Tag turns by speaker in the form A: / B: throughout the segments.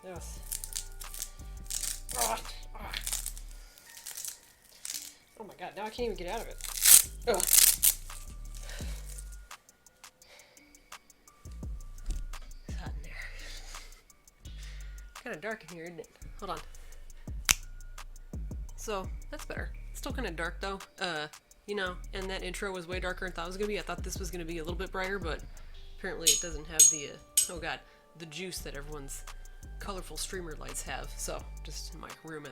A: Yes. Oh, oh my god, now I can't even get out of it. Ugh. It's hot in there. Kind of dark in here, isn't it? Hold on. So, that's better. It's still kind of dark though. You know, and that intro was way darker than I thought it was going to be. I thought this was going to be a little bit brighter, but apparently it doesn't have the, oh god, the juice that everyone's colorful streamer lights have. So, just in my room at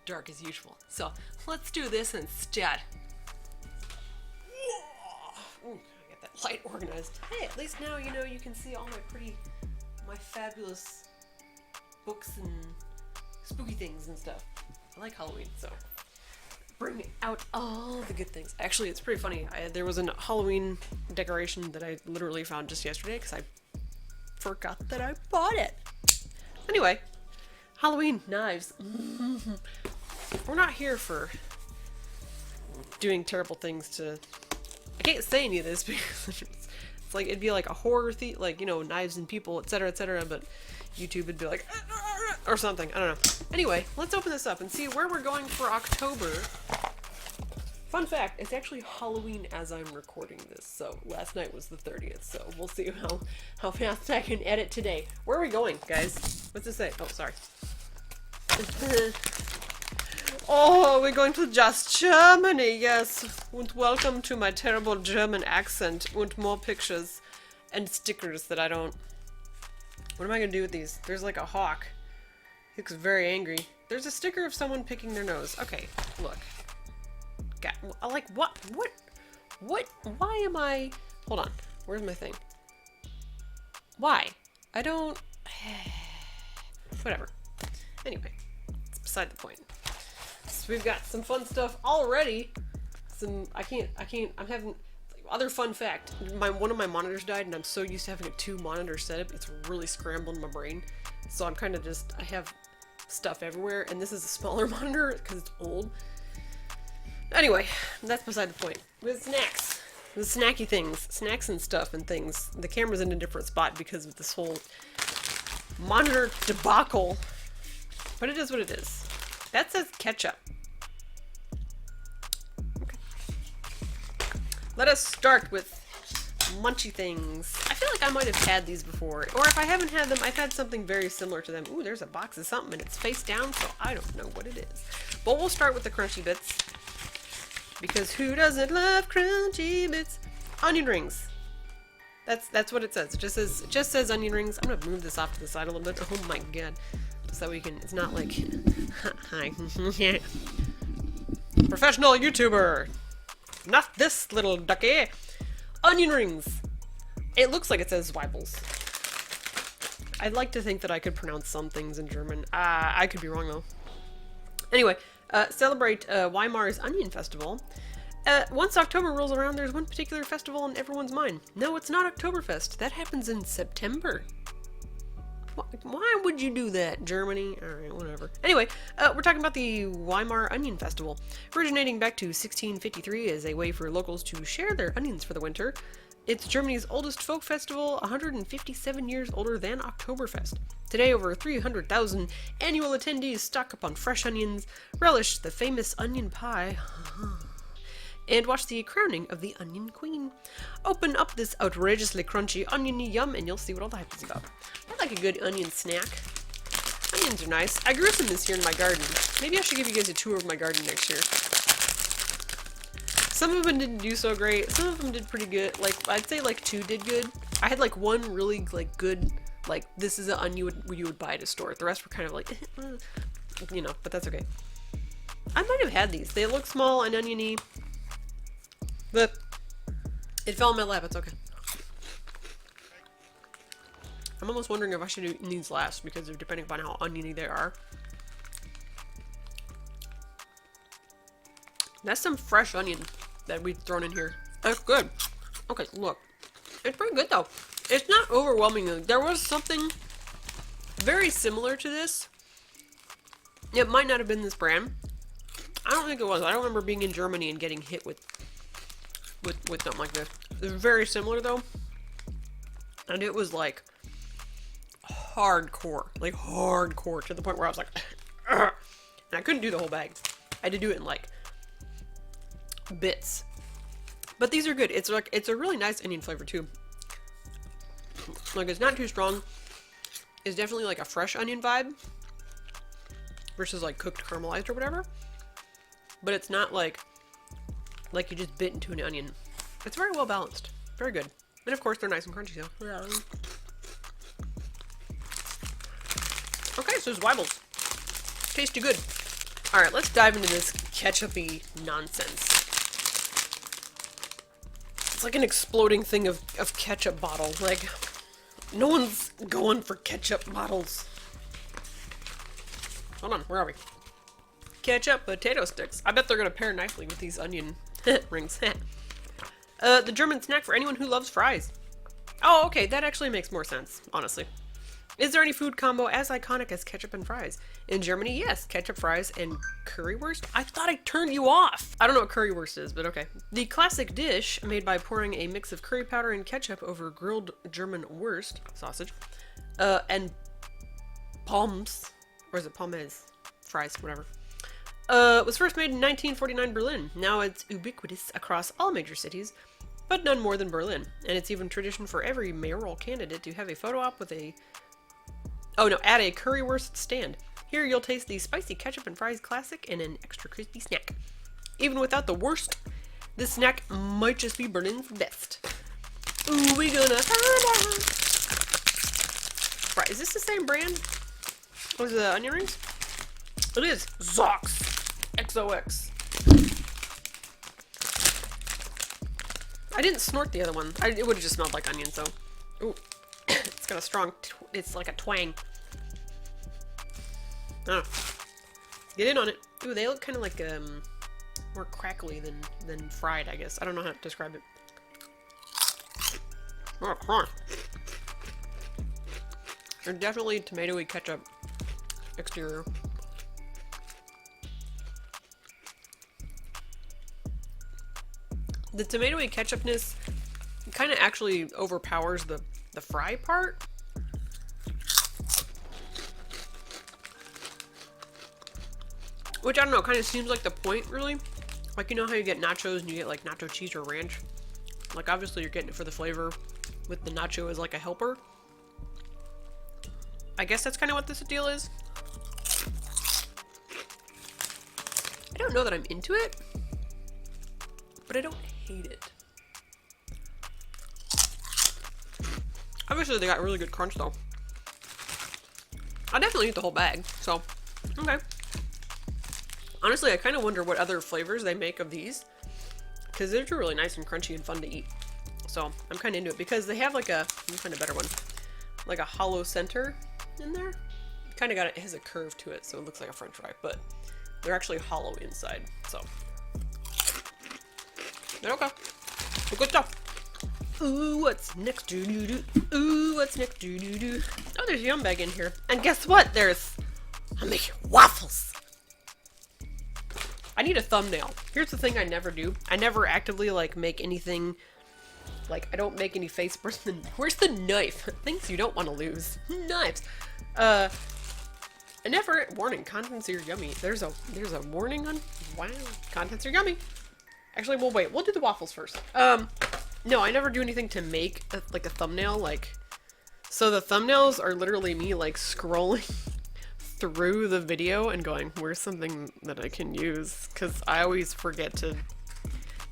A: dark as usual. So, let's do this instead. Ooh, I got that light organized. Hey, at least now, you know, you can see all my fabulous books and spooky things and stuff. I like Halloween, so bring out all the good things. Actually, it's pretty funny. There was a Halloween decoration that I literally found just yesterday because I forgot that I bought it. Anyway, Halloween knives. We're not here for doing terrible things to... I can't say any of this because it's like, it'd be like a horror thing, like, you know, knives and people, etc., etc., but YouTube would be like, or something. I don't know. Anyway, let's open this up and see where we're going for October. Fun fact, it's actually Halloween as I'm recording this, so last night was the 30th, so we'll see how fast I can edit today. Where are we going, guys? What's this say? Oh, sorry. Oh, we're going to just Germany, yes. And welcome to my terrible German accent and more pictures and stickers that I don't... What am I going to do with these? There's like a hawk. He looks very angry. There's a sticker of someone picking their nose. Okay, look. God, like, what, why am I... Hold on, where's my thing? Why? I don't... Whatever. Anyway, it's beside the point. So we've got some fun stuff already. I'm having... Other fun fact, one of my monitors died and I'm so used to having a 2-monitor setup, it's really scrambled my brain. So I'm kind of just, I have stuff everywhere, and this is a smaller monitor because it's old. Anyway, that's beside the point. With snacks. The snacky things. Snacks and stuff and things. The camera's in a different spot because of this whole monitor debacle. But it is what it is. That says ketchup. Okay. Let us start with munchy things. I feel like I might have had these before. Or if I haven't had them, I've had something very similar to them. Ooh, there's a box of something and it's face down, so I don't know what it is. But we'll start with the crunchy bits. Because who doesn't love crunchy bits? Onion rings. That's what it says. It just says onion rings. I'm gonna move this off to the side a little bit. Oh my god. So that we can, it's not like, hi. Professional YouTuber. Not this little ducky. Onion rings. It looks like it says Zweibels. I'd like to think that I could pronounce some things in German. I could be wrong though. Anyway, celebrate Weimar's Onion Festival. Once October rolls around, there's one particular festival on everyone's mind. No, it's not Oktoberfest. That happens in September. Why would you do that, Germany? Alright, whatever. Anyway, we're talking about the Weimar Onion Festival. Originating back to 1653 as a way for locals to share their onions for the winter. It's Germany's oldest folk festival, 157 years older than Oktoberfest. Today, over 300,000 annual attendees stock up on fresh onions, relish the famous onion pie, and watch the crowning of the Onion Queen. Open up this outrageously crunchy oniony yum and you'll see what all the hype is about. I like a good onion snack. Onions are nice. I grew some this year in my garden. Maybe I should give you guys a tour of my garden next year. Some of them didn't do so great. Some of them did pretty good. Like, I'd say like 2 did good. I had like one really like good, like this is an onion you would buy at a store. The rest were kind of like, you know, but that's okay. I might have had these. They look small and oniony. But it fell in my lap, it's okay. I'm almost wondering if I should eat these last because of depending upon how oniony they are. That's some fresh onion that we've thrown in here. That's good. Okay, look. It's pretty good though. It's not overwhelming. There was something very similar to this. It might not have been this brand. I don't think it was. I don't remember being in Germany and getting hit with something like this. It's very similar though, and it was like, hardcore, like hardcore, to the point where I was like, "Ugh," and I couldn't do the whole bag. I had to do it in like bits. But these are good. It's like, it's a really nice onion flavor too. Like, it's not too strong. It's definitely like a fresh onion vibe versus like cooked caramelized or whatever. But it's not like you just bit into an onion. It's very well balanced. Very good. And of course they're nice and crunchy, so. Yeah. Okay, so it's Weibels. Tasty good. Alright, let's dive into this ketchup-y nonsense. It's like an exploding thing of ketchup bottle. Like, no one's going for ketchup bottles. Hold on, where are we? Ketchup potato sticks. I bet they're gonna pair nicely with these onion rings. The German snack for anyone who loves fries. Oh, okay, that actually makes more sense, honestly. Is there any food combo as iconic as ketchup and fries? In Germany, yes, ketchup, fries, and currywurst. I thought I turned you off. I don't know what currywurst is, but okay. The classic dish, made by pouring a mix of curry powder and ketchup over grilled German wurst, sausage, and pommes, or is it pommes? Fries, whatever. Was first made in 1949 Berlin. Now it's ubiquitous across all major cities, but none more than Berlin. And it's even tradition for every mayoral candidate to have a photo op with a... Oh no, at a currywurst stand. Here you'll taste the spicy ketchup and fries classic and an extra crispy snack. Even without the worst, this snack might just be Berlin's best. Ooh, we gonna find out. Right, is this the same brand? Was the onion rings? It is. Zox. XOX. I didn't snort the other one. It would have just smelled like onion, so. Ooh. It's got a strong, it's like a twang. Oh. Get in on it. Ooh, they look kind of like, more crackly than fried, I guess. I don't know how to describe it. Oh, come on. They're definitely tomatoey ketchup exterior. The tomatoey ketchupness kind of actually overpowers the fry part. Which, I don't know, kind of seems like the point, really. Like, you know how you get nachos and you get, like, nacho cheese or ranch? Like, obviously you're getting it for the flavor with the nacho as, like, a helper. I guess that's kind of what this deal is. I don't know that I'm into it, but I don't hate it. Obviously, they got really good crunch, though. I definitely eat the whole bag, so, okay. Honestly, I kind of wonder what other flavors they make of these, because they're really nice and crunchy and fun to eat. So, I'm kind of into it, because they have like a, let me find a better one, like a hollow center in there. Kind of it has a curve to it, so it looks like a french fry, but they're actually hollow inside, so. They're okay. They're good stuff. Ooh, what's next? Ooh, what's next? Oh, there's Yum Bag in here. And guess what? I'm making waffles. I need a thumbnail. Here's the thing I never do. I never actively, like, make anything. Like, I don't make any face bursts. Where's the knife? Things you don't want to lose. Knives. I never. Warning. Contents are yummy. There's a warning on. Wow. Contents are yummy. Actually, we'll wait. We'll do the waffles first. No, I never do anything to make like a thumbnail. Like, so the thumbnails are literally me like scrolling through the video and going, "Where's something that I can use?" Because I always forget to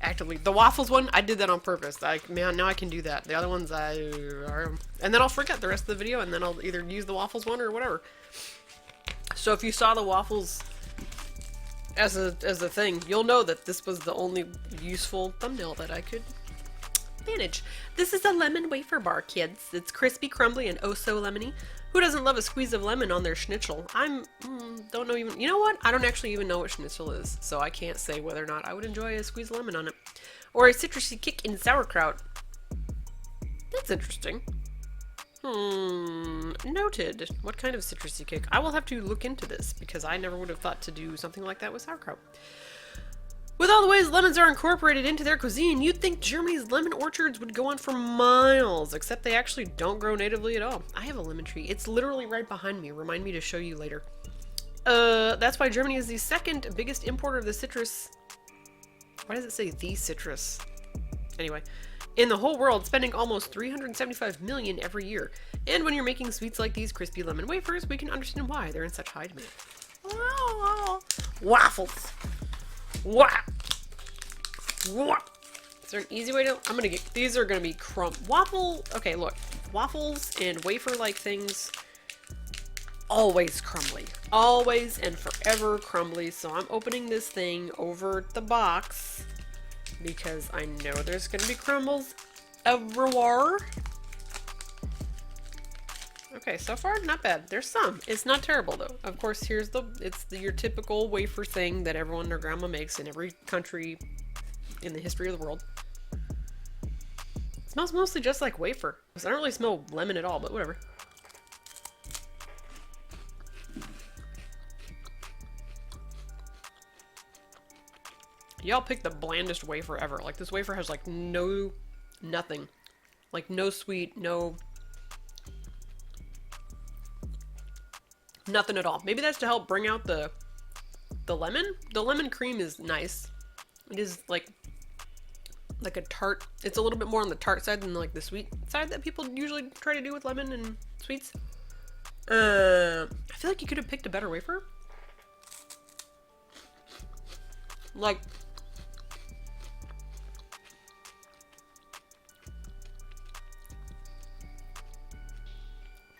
A: actively. The waffles one, I did that on purpose. Man, now I can do that. The other ones, and then I'll forget the rest of the video, and then I'll either use the waffles one or whatever. So if you saw the waffles as a thing, you'll know that this was the only useful thumbnail that I could manage. This is a lemon wafer bar, kids. It's crispy, crumbly, and oh so lemony. Who doesn't love a squeeze of lemon on their schnitzel? Don't know even, you know what? I don't actually even know what schnitzel is, so I can't say whether or not I would enjoy a squeeze of lemon on it. Or a citrusy kick in sauerkraut. That's interesting. Noted. What kind of citrusy kick? I will have to look into this, because I never would have thought to do something like that with sauerkraut. With all the ways lemons are incorporated into their cuisine, you'd think Germany's lemon orchards would go on for miles, except they actually don't grow natively at all. I have a lemon tree. It's literally right behind me. Remind me to show you later. That's why Germany is the second biggest importer of the citrus. Why does it say the citrus? Anyway, in the whole world, spending almost 375 million every year. And when you're making sweets like these crispy lemon wafers, we can understand why they're in such high demand. Waffles. Is there an easy way to? I'm gonna get these. Are gonna be waffle. Okay, look, waffles and wafer-like things. Always crumbly, always and forever crumbly. So I'm opening this thing over the box because I know there's gonna be crumbles everywhere. Okay, so far not bad. There's some. It's not terrible though. Of course, here's your typical wafer thing that everyone and their grandma makes in every country in the history of the world. It smells mostly just like wafer. I don't really smell lemon at all, but whatever. Y'all picked the blandest wafer ever. Like this wafer has like nothing. Like no sweet, nothing at all. Maybe that's to help bring out the lemon. The lemon cream is nice. It is like a tart. It's a little bit more on the tart side than like the sweet side that people usually try to do with lemon and sweets. I feel like you could have picked a better wafer. Like,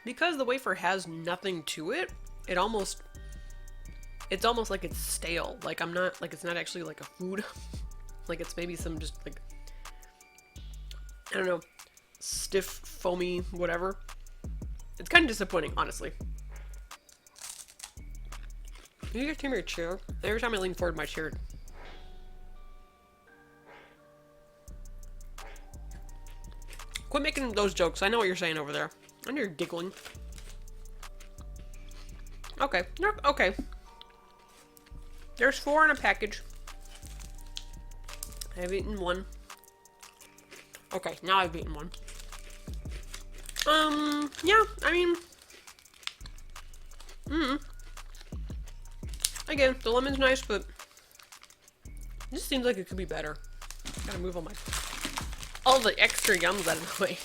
A: because the wafer has nothing to it, it's almost like it's stale. Like it's not actually like a food. Like it's maybe some just like, I don't know, stiff, foamy, whatever. It's kind of disappointing, honestly. Can you guys hear my chair? Every time I lean forward, my chair. Quit making those jokes. I know what you're saying over there. I know you're giggling. Okay. Okay. There's 4 in a package. I've eaten 1. Okay, now I've eaten 1. Yeah, I mean... Again, the lemon's nice, but... It just seems like it could be better. Gotta move all the extra yums out of the way.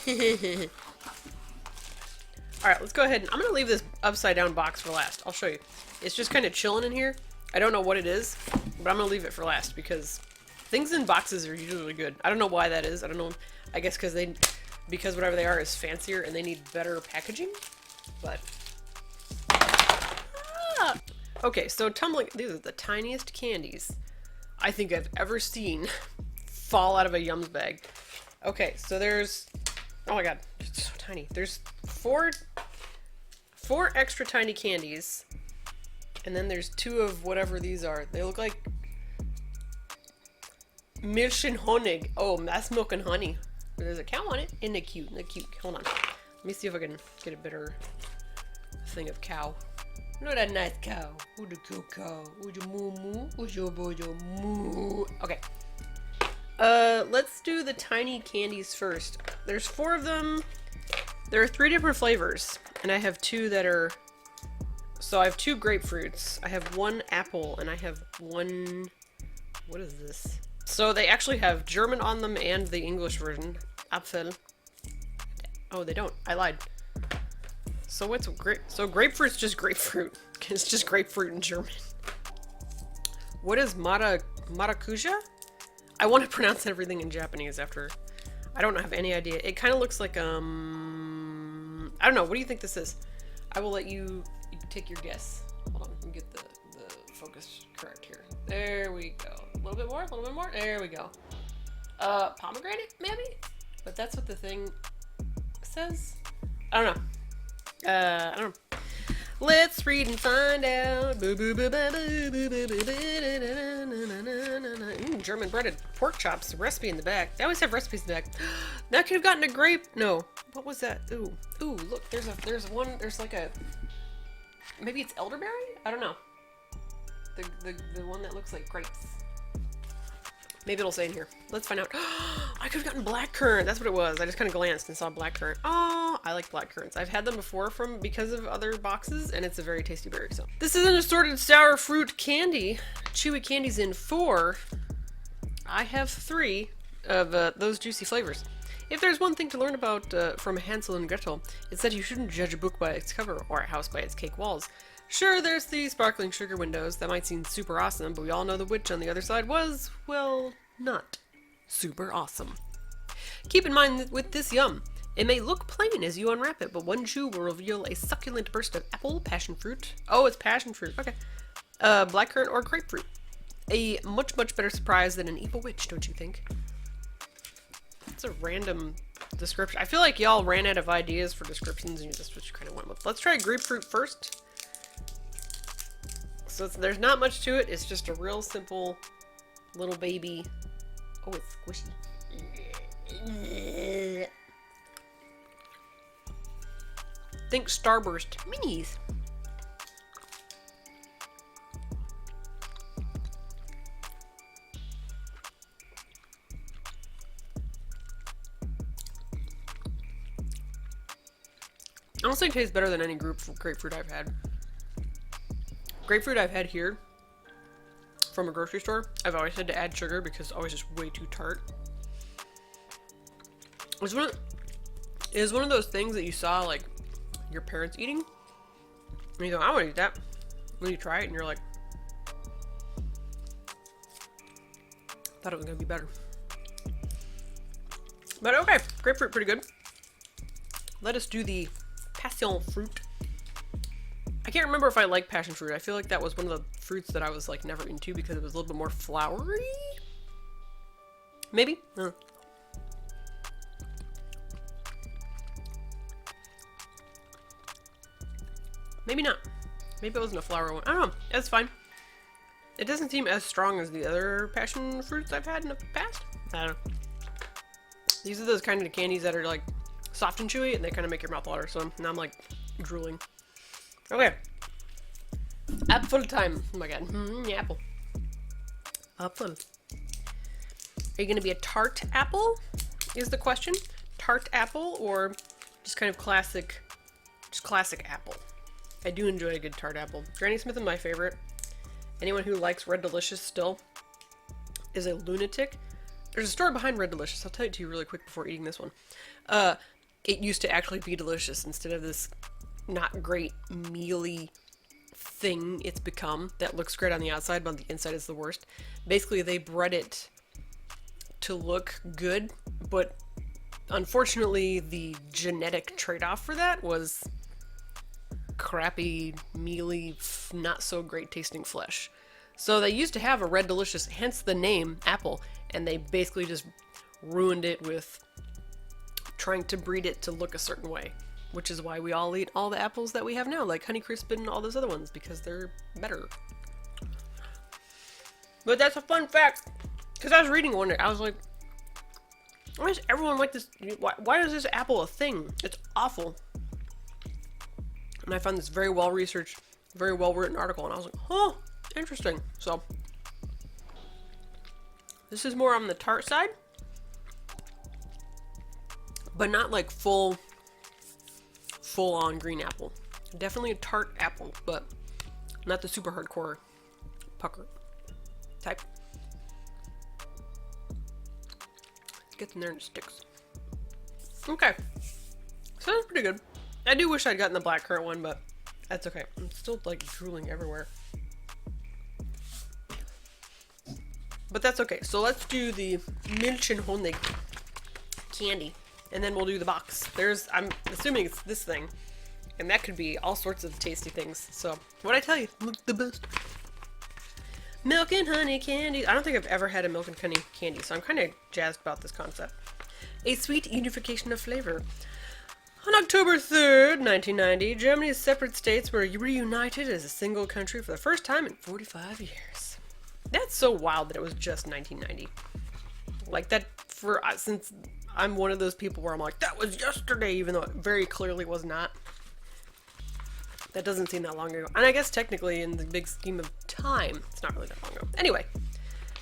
A: Alright, let's go ahead and... I'm gonna leave this upside down box for last. I'll show you. It's just kind of chilling in here. I don't know what it is, but I'm gonna leave it for last because things in boxes are usually good. I don't know why that is. I don't know. I guess because whatever they are is fancier and they need better packaging. But okay, so tumbling. These are the tiniest candies I think I've ever seen fall out of a Yums bag. Okay, so there's, oh my god, it's so tiny. There's four extra tiny candies. And then there's 2 of whatever these are. They look like Milch and Honig. Oh, that's milk and honey. There's a cow on it. Isn't it cute? Isn't it cute? Hold on. Let me see if I can get a better thing of cow. Not a nice cow. Who the cool cow? Who's your moo moo? Who's your bojo moo? Okay. Let's do the tiny candies first. There's 4 of them. There are 3 different flavors. And I have 2 that are... So I have 2 grapefruits, I have 1 apple, and I have 1... What is this? So they actually have German on them and the English version. Apfel. Oh, they don't. I lied. So what's so grapefruit's just grapefruit. It's just grapefruit in German. What is maracuja? I want to pronounce everything in Japanese after... I don't have any idea. It kind of looks like, I don't know. What do you think this is? I will let you... take your guess. Hold on, let me get the focus correct here. There we go. A little bit more, a little bit more. There we go. Pomegranate, maybe? But that's what the thing says? I don't know. I don't know. Let's read and find out. German breaded pork chops. Recipe in the back. They always have recipes in the back. That could have gotten a grape. No. What was that? Ooh. Ooh, look, there's like a... Maybe it's elderberry? I don't know. The one that looks like grapes. Maybe it'll say in here. Let's find out. I could have gotten blackcurrant. That's what it was. I just kind of glanced and saw blackcurrant. Oh, I like blackcurrants. I've had them before because of other boxes, and it's a very tasty berry. So this is an assorted sour fruit candy. Chewy candies in 4. I have 3 of those juicy flavors. If there's one thing to learn about from Hansel and Gretel, it's that you shouldn't judge a book by its cover or a house by its cake walls. Sure, there's the sparkling sugar windows. That might seem super awesome, but we all know the witch on the other side was, well, not super awesome. Keep in mind that with this yum, it may look plain as you unwrap it, but one chew will reveal a succulent burst of apple, passion fruit. Oh, it's passion fruit. Okay. Blackcurrant or grapefruit. A much, much better surprise than an evil witch, don't you think? It's a random description. I feel like y'all ran out of ideas for descriptions and that's what you kind of went with. Let's try grapefruit first. So there's not much to it. It's just a real simple little baby. Oh, it's squishy. Think Starburst minis. Honestly, it tastes better than any grapefruit I've had. Grapefruit I've had here from a grocery store, I've always had to add sugar because it's always just way too tart. It was one of those things that you saw like your parents eating, and you go, I want to eat that. Then you try it and you're like, thought it was gonna be better. But okay, grapefruit pretty good. Let us do the passion fruit. I can't remember if I like passion fruit. I feel like that was one of the fruits that I was like never into because it was a little bit more floury. Maybe? Maybe not. Maybe it wasn't a flower one. I don't know. That's fine. It doesn't seem as strong as the other passion fruits I've had in the past. I don't know. These are those kind of candies that are like soft and chewy and they kind of make your mouth water. So now I'm like drooling. Okay. Apple time. Oh my god. Apple. Apple. Are you going to be a tart apple? Is the question. Tart apple or just kind of classic apple? I do enjoy a good tart apple. Granny Smith is my favorite. Anyone who likes Red Delicious still is a lunatic. There's a story behind Red Delicious. I'll tell it to you really quick before eating this one. It used to actually be delicious instead of this not great mealy thing it's become that looks great on the outside, but on the inside is the worst. Basically, they bred it to look good, but unfortunately, the genetic trade-off for that was crappy, mealy, not so great tasting flesh. So they used to have a Red Delicious, hence the name apple, and they basically just ruined it with trying to breed it to look a certain way. Which is why we all eat all the apples that we have now, like Honeycrisp and all those other ones, because they're better. But that's a fun fact, because I was reading one day, I was like, why does everyone like this? Why is this apple a thing? It's awful. And I found this very well researched, very well written article, and I was like, oh, interesting. So this is more on the tart side, but not like full on green apple. Definitely a tart apple, but not the super hardcore pucker type. It gets in there and it sticks. Okay. So that's pretty good. I do wish I'd gotten the blackcurrant one, but that's okay. I'm still like drooling everywhere. But that's okay. So let's do the Milch and Honig candy. And then we'll do the box. I'm assuming it's this thing. And that could be all sorts of tasty things. So, what'd I tell you? Look the best. Milk and honey candy. I don't think I've ever had a milk and honey candy, so I'm kind of jazzed about this concept. A sweet unification of flavor. On October 3rd, 1990, Germany's separate states were reunited as a single country for the first time in 45 years. That's so wild that it was just 1990. Like that, since I'm one of those people where I'm like, that was yesterday, even though it very clearly was not. That doesn't seem that long ago. And I guess technically in the big scheme of time, it's not really that long ago. Anyway,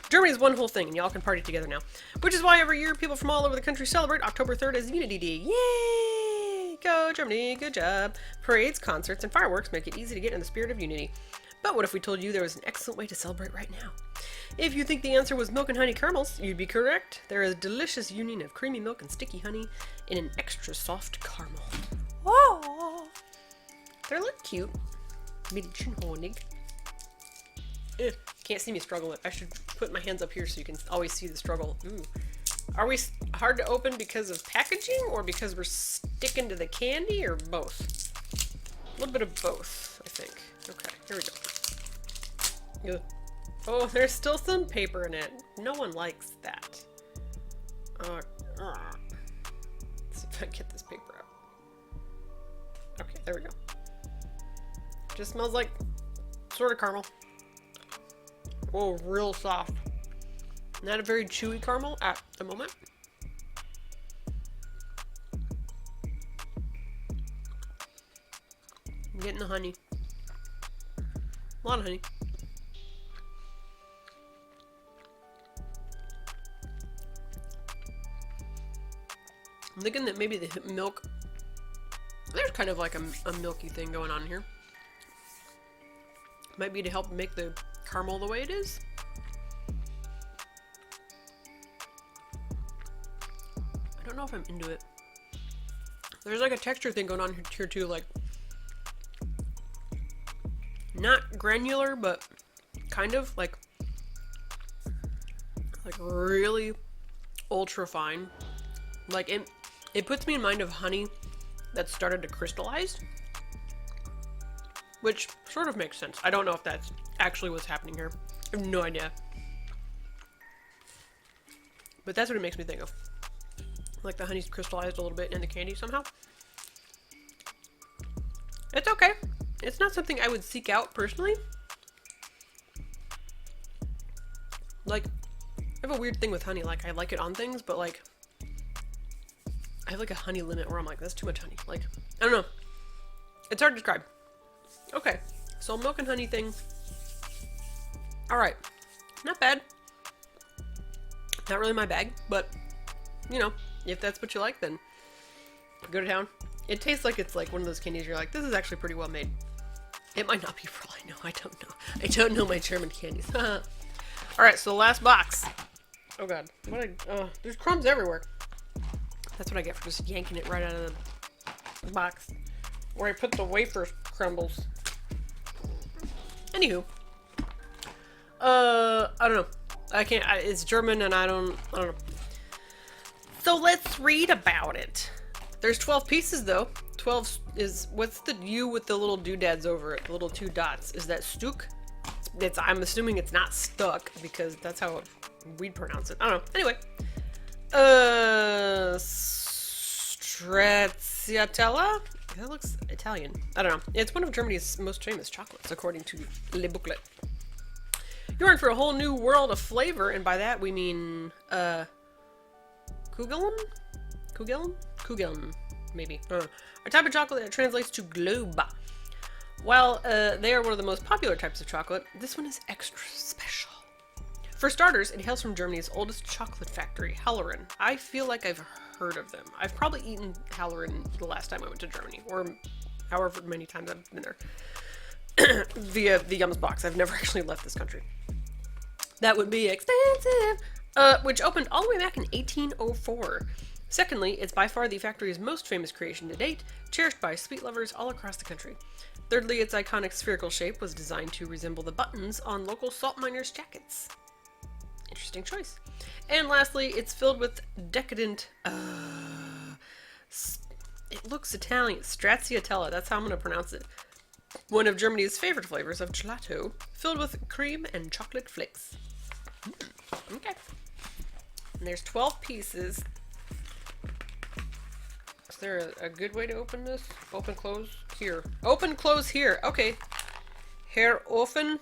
A: Germany's one whole thing, and y'all can party together now. Which is why every year people from all over the country celebrate October 3rd as Unity Day. Yay! Go Germany, good job. Parades, concerts, and fireworks make it easy to get in the spirit of unity. But what if we told you there was an excellent way to celebrate right now? If you think the answer was milk and honey caramels, you'd be correct. There is a delicious union of creamy milk and sticky honey in an extra soft caramel. Oh, they look cute. Milch-Honig. Can't see me struggle. I should put my hands up here so you can always see the struggle. Ooh. Are we hard to open because of packaging or because we're sticking to the candy or both? A little bit of both, I think. Okay, here we go. Ugh. Oh, there's still some paper in it. No one likes that. Let's see if I can get this paper out. Okay, there we go. Just smells like sort of caramel. Oh, real soft. Not a very chewy caramel at the moment. I'm getting the honey. A lot of honey. I'm thinking that maybe the milk... There's kind of like a milky thing going on here. Might be to help make the caramel the way it is. I don't know if I'm into it. There's like a texture thing going on here too, like not granular, but kind of like really ultra fine. Like it puts me in mind of honey that started to crystallize, which sort of makes sense. I don't know if that's actually what's happening here. I have no idea. But that's what it makes me think of. Like the honey's crystallized a little bit in the candy somehow. It's okay. It's not something I would seek out personally. Like, I have a weird thing with honey. Like, I like it on things, but like, I have like a honey limit where I'm like, that's too much honey. Like, I don't know. It's hard to describe. Okay, so milk and honey thing. Alright, not bad. Not really my bag, but, you know, if that's what you like, then go to town. It tastes like it's like one of those candies you're like, this is actually pretty well made. It might not be for all I know. I don't know. I don't know my German candies. Alright, so the last box. Oh god. There's crumbs everywhere. That's what I get for just yanking it right out of the box. Where I put the wafer crumbles. Anywho. I don't know. I can't, it's German and I don't know. So let's read about it. There's 12 pieces though. 12 is, what's the U with the little doodads over it? The little 2 dots. Is that Stuk? I'm assuming it's not stuck because that's how we'd pronounce it. I don't know. Anyway. Stracciatella? That looks Italian. I don't know. It's one of Germany's most famous chocolates, according to Le Booklet. You're in for a whole new world of flavor, and by that we mean, Kugeln? Kugeln? Kugeln, maybe. A type of chocolate that translates to globe. While they are one of the most popular types of chocolate, this one is extra special. For starters, it hails from Germany's oldest chocolate factory, Halloren. I feel like I've heard of them. I've probably eaten Halloren the last time I went to Germany, or however many times I've been there. Via the Yums box. I've never actually left this country. That would be expensive. Which opened all the way back in 1804. Secondly, it's by far the factory's most famous creation to date, cherished by sweet lovers all across the country. Thirdly, its iconic spherical shape was designed to resemble the buttons on local salt miners' jackets. Interesting choice. And lastly, it's filled with decadent, it looks Italian, stracciatella, that's how I'm going to pronounce it. One of Germany's favorite flavors of gelato, filled with cream and chocolate flakes. Okay. And there's 12 pieces. Is there a good way to open this? Open, close, here. Open, close, here. Okay. Herr offen,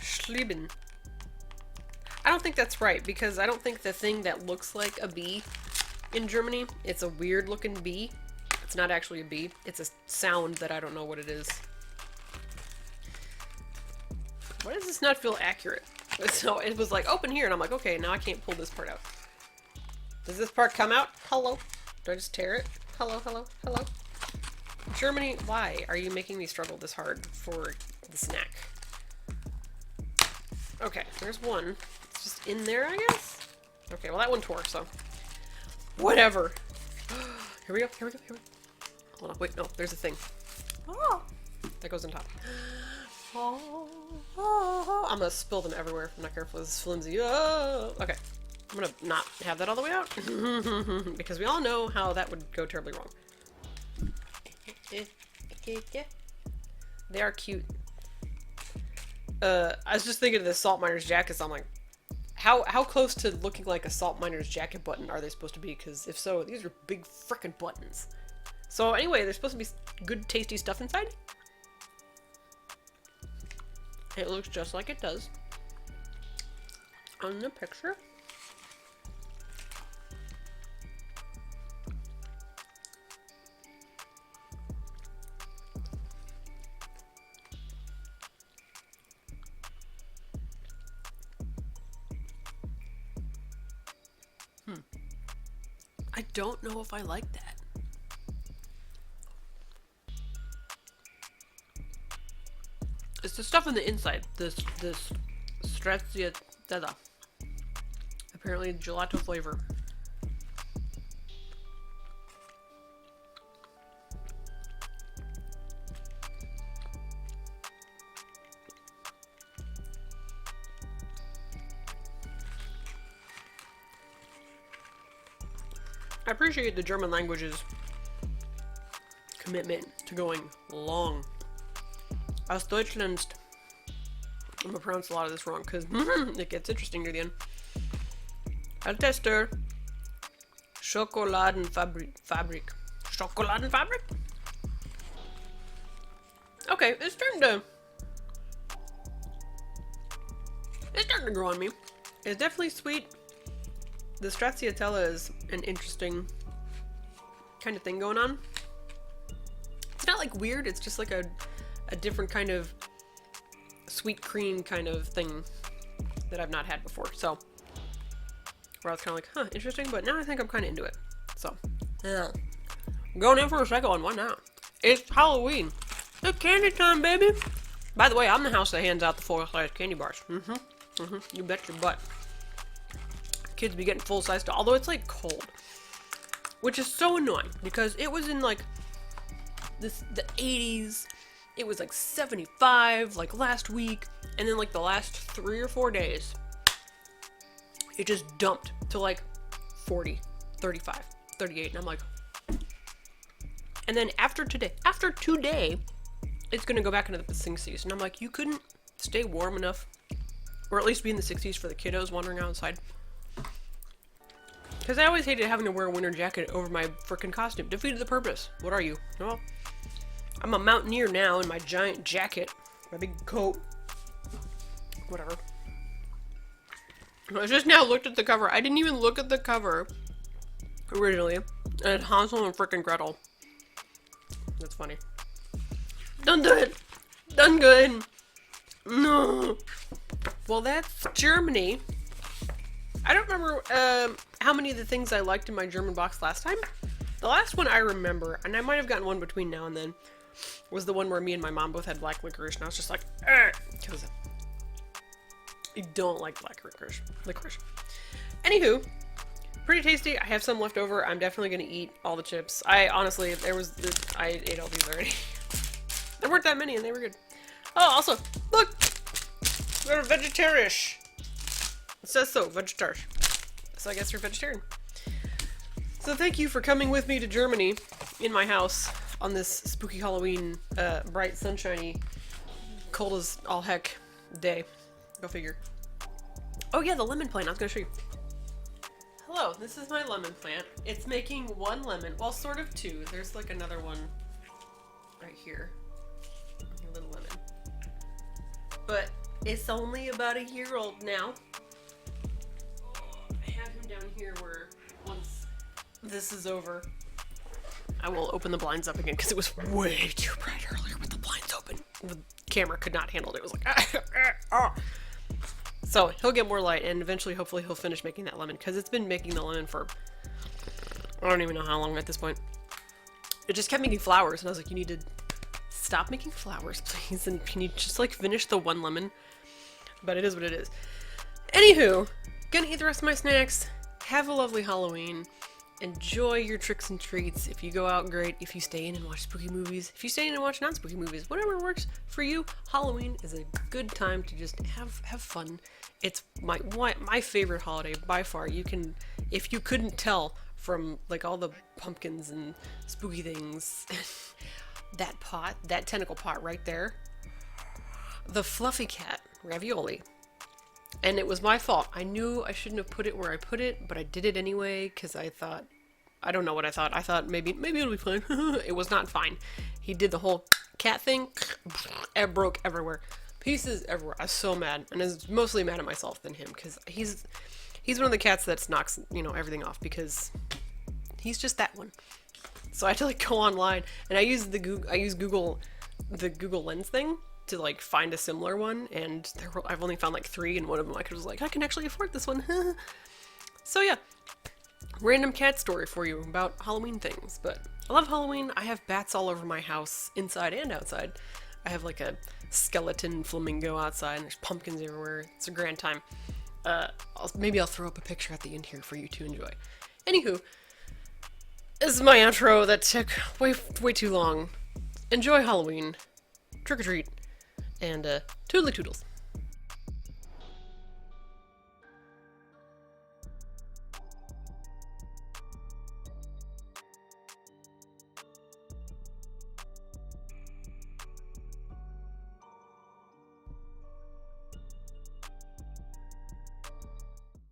A: schließen. I don't think that's right, because I don't think the thing that looks like a bee in Germany, it's a weird looking bee. It's not actually a bee. It's a sound that I don't know what it is. Why does this not feel accurate? So it was like, open here, and I'm like, okay, now I can't pull this part out. Does this part come out? Hello? Do I just tear it? Hello, hello, hello? Germany, why are you making me struggle this hard for the snack? Okay, there's one. It's just in there, I guess? Okay, well that one tore, so... Whatever! Here we go, here we go, here we go. Hold on, wait, no, there's a thing. Oh, that goes on top. Oh, I'm gonna spill them everywhere if I'm not careful. This is flimsy. Oh. Okay, I'm gonna not have that all the way out. Because we all know how that would go terribly wrong. They are cute. I was just thinking of the salt miner's jackets. I'm like, how close to looking like a salt miner's jacket button are they supposed to be? Because if so, these are big frickin' buttons. So anyway, there's supposed to be good, tasty stuff inside. It looks just like it does on the picture. I don't know if I like that. It's the stuff on the inside. This stracciatella. Apparently gelato flavor. I appreciate the German language's commitment to going long. Aus Deutschland. I'm gonna pronounce a lot of this wrong because it gets interesting near the end. I'll tester. Schokoladenfabrik. Schokoladenfabrik? Okay, it's starting to grow on me. It's definitely sweet. The stracciatella is an interesting kind of thing going on. It's not like weird, it's just like a different kind of sweet cream kind of thing that I've not had before. So, where I was kind of like, huh, interesting, but now I think I'm kind of into it. So, yeah. I'm going in for a second one, why not? It's Halloween. It's candy time, baby! By the way, I'm the house that hands out the full-size candy bars. You bet your butt. Kids be getting full-size stuff, although it's like cold. Which is so annoying, because it was in like the 80s. It was like 75 like last week, and then like the last 3 or 4 days it just dumped to like 40, 35, 38, and I'm like, and then after today it's gonna go back into the 60s, and I'm like, you couldn't stay warm enough, or at least be in the 60s for the kiddos wandering outside? Because I always hated having to wear a winter jacket over my frickin' costume. Defeated the purpose. What are you? Well, I'm a mountaineer now in my giant jacket, my big coat, whatever. I just now looked at the cover. I didn't even look at the cover originally. And it's Hansel and frickin' Gretel. That's funny. Done good. Done good. No. Well, that's Germany. I don't remember how many of the things I liked in my German box last time. The last one I remember, and I might have gotten one between now and then, was the one where me and my mom both had black licorice, and I was just like, because I don't like black licorice. Anywho, pretty tasty. I have some left over. I'm definitely gonna eat all the chips. I honestly, I ate all these already. There weren't that many, and they were good. Oh, also, look, they're vegetarian-ish. It says so, vegetarian. So I guess you're vegetarian. So thank you for coming with me to Germany in my house on this spooky Halloween, bright, sunshiny, cold as all heck day. Go figure. Oh yeah, the lemon plant. I was gonna show you. Hello, this is my lemon plant. It's making 1 lemon. Well, sort of 2. There's like another one right here. A little lemon. But it's only about a year old now. I have him down here where once this is over, I will open the blinds up again because it was way too bright earlier with the blinds open. The camera could not handle it. It was like, oh. So he'll get more light, and eventually, hopefully, he'll finish making that lemon, because it's been making the lemon for, I don't even know how long at this point. It just kept making flowers, and I was like, you need to stop making flowers, please, and can you just, like, finish the one lemon? But it is what it is. Anywho, gonna eat the rest of my snacks, have a lovely Halloween, enjoy your tricks and treats. If you go out, great. If you stay in and watch spooky movies, if you stay in and watch non-spooky movies, whatever works for you, Halloween is a good time to just have fun. It's my favorite holiday by far. You can, if you couldn't tell from like all the pumpkins and spooky things, that tentacle pot right there, the fluffy cat ravioli. And it was my fault. I knew I shouldn't have put it where I put it, but I did it anyway because I thought, I don't know what I thought. I thought maybe it'll be fine. It was not fine. He did the whole cat thing. It broke everywhere. Pieces everywhere. I was so mad. And I was mostly mad at myself than him because he's one of the cats that knocks, everything off because he's just that one. So I had to like go online and I use the Google Lens thing to like find a similar one, and I've only found like 3, and one of them I was like, I can actually afford this one. So yeah, random cat story for you about Halloween things. But I love Halloween. I have bats all over my house, inside and outside. I have like a skeleton flamingo outside, and there's pumpkins everywhere. It's a grand time. Maybe I'll throw up a picture at the end here for you to enjoy. Anywho, this is my outro that took way too long. Enjoy Halloween. Trick or treat. And toodly toodles.